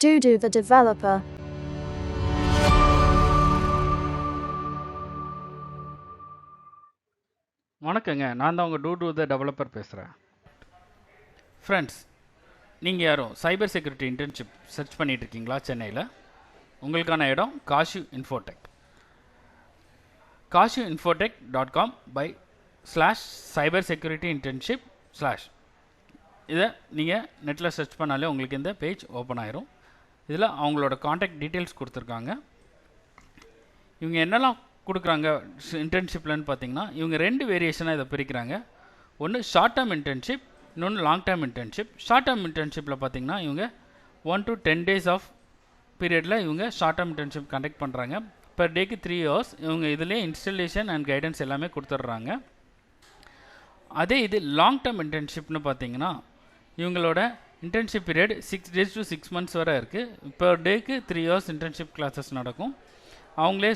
Dudu the developer. வணக்கங்க, நான் தான் உங்கள் டூ த டெவலப்பர் பேசுகிறேன். ஃப்ரெண்ட்ஸ், நீங்கள் யாரும் சைபர் செக்யூரிட்டி இன்டர்ன்ஷிப் சர்ச் பண்ணிகிட்டு இருக்கீங்களா? சென்னையில் உங்களுக்கான இடம் காஷு இன்ஃபோடெக். காஷு இன்ஃபோடெக் .com/சைபர் செக்யூரிட்டி இன்டர்ன்ஷிப்/ இதை நீங்கள் நெட்டில் சர்ச் பண்ணாலே உங்களுக்கு இந்த பேஜ் ஓப்பன் ஆயிரும். இதில் அவங்களோட காண்டாக்ட் டீட்டெயில்ஸ் கொடுத்துருக்காங்க. இவங்க என்னெல்லாம் கொடுக்குறாங்க இன்டர்ன்ஷிப்லன்னு பார்த்தீங்கன்னா, இவங்க 2 வேரியேஷனாக இதை பிரிக்கிறாங்க. ஒன்று ஷார்ட் டேர்ம் இன்டர்ன்ஷிப், இன்னொன்று long term internship. Short term இன்டர்ன்ஷிப்பில் பார்த்தீங்கன்னா இவங்க 1 to 10 days ஆஃப் பீரியடில் இவங்க ஷார்ட் டேர்ம் இன்டர்ன்ஷிப் கண்டக்ட் பண்ணுறாங்க. பெர் டேக்கு 3 hours. இவங்க இதிலே இன்ஸ்டலேஷன் அண்ட் கைடன்ஸ் எல்லாமே கொடுத்துட்றாங்க. அதே இது லாங் டேர்ம் இன்டர்ன்ஷிப்னு பார்த்தீங்கன்னா இவங்களோட internship period 6 days to 6 months வரை இருக்குது. பெர் டேக்கு 3 hours இன்டர்ன்ஷிப் கிளாஸஸ் நடக்கும். அவங்களே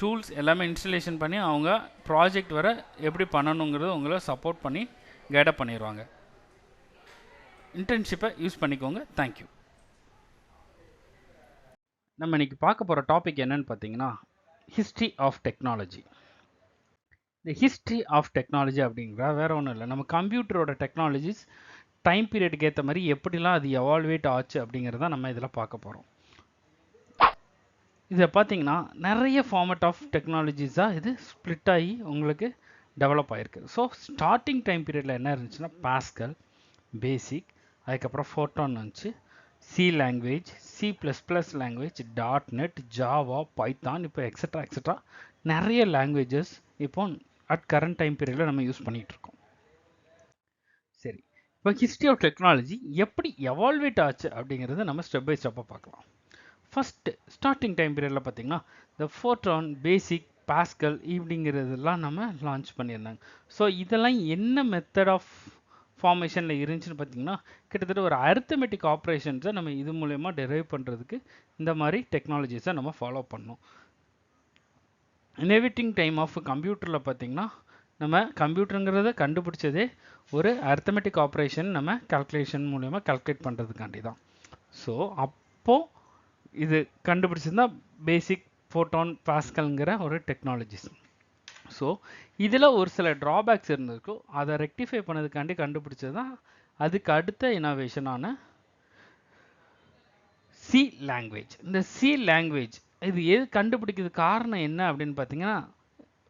டூல்ஸ் எல்லாமே இன்ஸ்டலேஷன் பண்ணி அவங்க ப்ராஜெக்ட் வர எப்படி பண்ணணுங்கிறது உங்களை சப்போர்ட் பண்ணி கைடப் பண்ணிடுவாங்க. இன்டர்ன்ஷிப்பை யூஸ் பண்ணிக்கோங்க. தேங்க்யூ. நம்ம இன்றைக்கி பார்க்க போகிற டாபிக் என்னன்னு பார்த்தீங்கன்னா, ஹிஸ்ட்ரி ஆஃப் டெக்னாலஜி. இந்த ஹிஸ்ட்ரி ஆஃப் டெக்னாலஜி அப்படிங்கிற வேறு ஒன்றும் இல்லை, நம்ம கம்ப்யூட்டரோட டெக்னாலஜிஸ் டைம் பீரியடுக்கு ஏற்ற மாதிரி எப்படிலாம் அது எவால்வேட் ஆச்சு அப்படிங்கிறத நம்ம இதில் பார்க்க போகிறோம். இதை பார்த்தீங்கன்னா நிறைய ஃபார்மேட் ஆஃப் டெக்னாலஜிஸாக இது ஸ்ப்ளிட் ஆகி உங்களுக்கு டெவலப் ஆகிருக்கு. ஸோ ஸ்டார்டிங் டைம் பீரியடில் என்ன இருந்துச்சுன்னா பாஸ்கல், பேசிக், அதுக்கப்புறம் ஃபோட்டான் வந்துச்சு, C language, C++ language, .NET, Java, Python, இப்போ எக்ஸட்ரா நிறைய லாங்குவேஜஸ் இப்போ அட் கரண்ட் டைம் பீரியடில் நம்ம யூஸ் பண்ணிகிட்ருக்கோம். சரி, இப்போ ஹிஸ்ட்ரி ஆஃப் டெக்னாலஜி எப்படி எவால்வேட் ஆச்சு அப்படிங்கிறத நம்ம ஸ்டெப் பை ஸ்டெப்பாக பார்க்கலாம். ஃபஸ்ட்டு ஸ்டார்டிங் டைம் பீரியடில் பார்த்தீங்கன்னா இந்த ஃபோட்டான், பேசிக், பாஸ்கல் இப்படிங்கிறதெல்லாம் நம்ம லான்ச் பண்ணியிருந்தாங்க. ஸோ இதெல்லாம் என்ன மெத்தட் ஆஃப் ஃபார்மேஷனில் இருந்துச்சுன்னு பார்த்தீங்கன்னா, கிட்டத்தட்ட ஒரு அரித்தமெட்டிக் ஆப்ரேஷன்ஸை நம்ம இது மூலயமா டெரைவ் பண்ணுறதுக்கு இந்த மாதிரி டெக்னாலஜிஸை நம்ம ஃபாலோ பண்ணோம். இனோவேட்டிங் டைம் ஆஃப் கம்ப்யூட்டரில் பார்த்தீங்கன்னா, நம்ம கம்ப்யூட்டருங்கிறத கண்டுபிடிச்சதே ஒரு அரித்தமெட்டிக் ஆப்ரேஷன் நம்ம கால்குலேஷன் மூலயமா கால்குலேட் பண்ணுறதுக்காண்டி தான். ஸோ அப்போது இது கண்டுபிடிச்சிருந்தா பேசிக், ஃபோட்டான், பாஸ்கல்ங்கிற ஒரு டெக்னாலஜிஸ். ஸோ இதில் ஒரு சில ட்ராபேக்ஸ் இருந்திருக்கும், அதை ரெக்டிஃபை பண்ணதுக்காண்டி கண்டுபிடிச்சது தான் அதுக்கு அடுத்த இனோவேஷனான சி லாங்குவேஜ். இந்த சி லாங்குவேஜ் இது எது கண்டுபிடிக்கிறது காரணம் என்ன அப்படின்னு பார்த்தீங்கன்னா,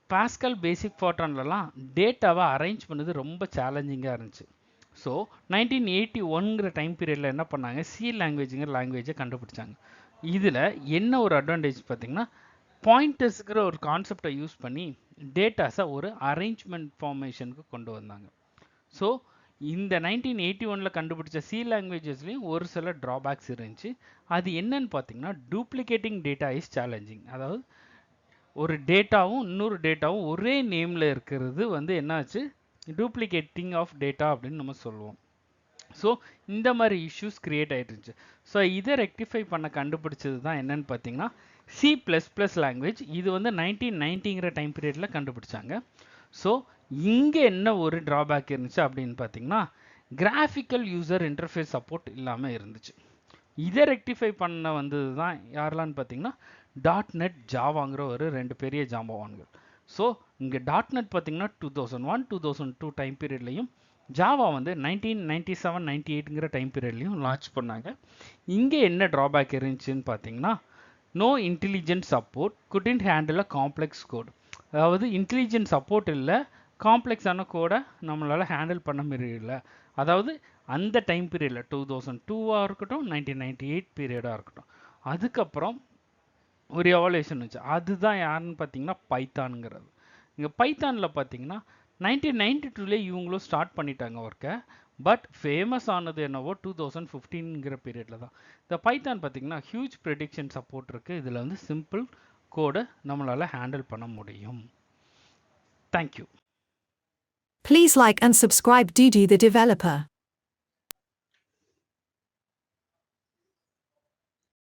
பாஸ்கல், பேசிக், ஃபோட்டான்லலாம் டேட்டாவை அரேஞ்ச் பண்ணது ரொம்ப சேலஞ்சிங்காக இருந்துச்சு. ஸோ 1981ங்கிற டைம் பீரியடில் என்ன பண்ணாங்க, சி லாங்குவேஜுங்கிற லாங்குவேஜை கண்டுபிடிச்சாங்க. இதில் என்ன ஒரு அட்வான்டேஜ் பார்த்தீங்கன்னா, பாயிண்டர்ஸுங்கிற ஒரு கான்செப்டை யூஸ் பண்ணி டேட்டாஸை ஒரு அரேஞ்ச்மெண்ட் ஃபார்மேஷனுக்கு கொண்டு வந்தாங்க. ஸோ இந்த 1981 கண்டுபிடிச்ச சி லாங்குவேஜஸ்லேயும் ஒரு சில ட்ராபேக்ஸ் இருந்துச்சு. அது என்னன்னு பார்த்தீங்கன்னா, டூப்ளிகேட்டிங் டேட்டா இஸ் சேலஞ்சிங். அதாவது ஒரு டேட்டாவும் இன்னொரு டேட்டாவும் ஒரே நேமில் இருக்கிறது என்னாச்சு, டூப்ளிகேட்டிங் ஆஃப் டேட்டா அப்படின்னு நம்ம சொல்லுவோம். ஸோ இந்த மாதிரி இஷ்யூஸ் க்ரியேட் ஆகிட்டுருந்துச்சு. ஸோ இதை ரெக்டிஃபை பண்ண கண்டுபிடிச்சது தான் என்னன்னு பார்த்தீங்கன்னா C++ லாங்குவேஜ். இது 1990ங்கிற டைம் பீரியடில் கண்டுபிடிச்சாங்க. ஸோ இங்கே என்ன ஒரு ட்ராபேக் இருந்துச்சு அப்படின்னு பார்த்தீங்கன்னா, கிராஃபிக்கல் யூசர் இன்டர்ஃபேஸ் சப்போர்ட் இல்லாமல் இருந்துச்சு. இதை ரெக்டிஃபை பண்ண வந்தது தான் யாரெல்லான்னு பார்த்தீங்கன்னா .NET, ஜாவாங்கிற ஒரு 2 பெரிய ஜாம்பவான்கள். ஸோ இங்கே .NET பார்த்தீங்கன்னா 2001, 2002 டைம் பீரியட்லையும், ஜாவா 1997, 98ங்கிற டைம் பீரியட்லையும் லான்ச் பண்ணாங்க. இங்கே என்ன ட்ராபேக் இருந்துச்சுன்னு பார்த்தீங்கன்னா, no intelligent support, couldn't handle a complex code. அதாவது இன்டெலிஜென்ட் சப்போர்ட் இல்லை, காம்ப்ளெக்ஸான கோடை நம்மளால் ஹேண்டில் பண்ண முடியல. அதாவது அந்த டைம் பீரியடில் 2002 இருக்கட்டும், 1998 பீரியடாக இருக்கட்டும். அதுக்கப்புறம் ஒரு எவாலுவேஷன் வச்சு, அதுதான் யாருன்னு பார்த்தீங்கன்னா பைத்தானுங்கிறது. இங்கே பைத்தானில் பார்த்தீங்கன்னா 1992 இவங்களும் ஸ்டார்ட் பண்ணிட்டாங்க ஒர்க்கை. பட் ஃபேமஸ் ஆனது என்னவோ 2015ங்கிற பீரியடில் தான். இந்த பைத்தான் பார்த்தீங்கன்னா ஹியூஜ் ப்ரெடிக்ஷன் சப்போர்ட் இருக்குது. இதில் சிம்பிள் கோடை நம்மளால் ஹேண்டில் பண்ண முடியும். Thank you. Please like and subscribe Dudu the developer.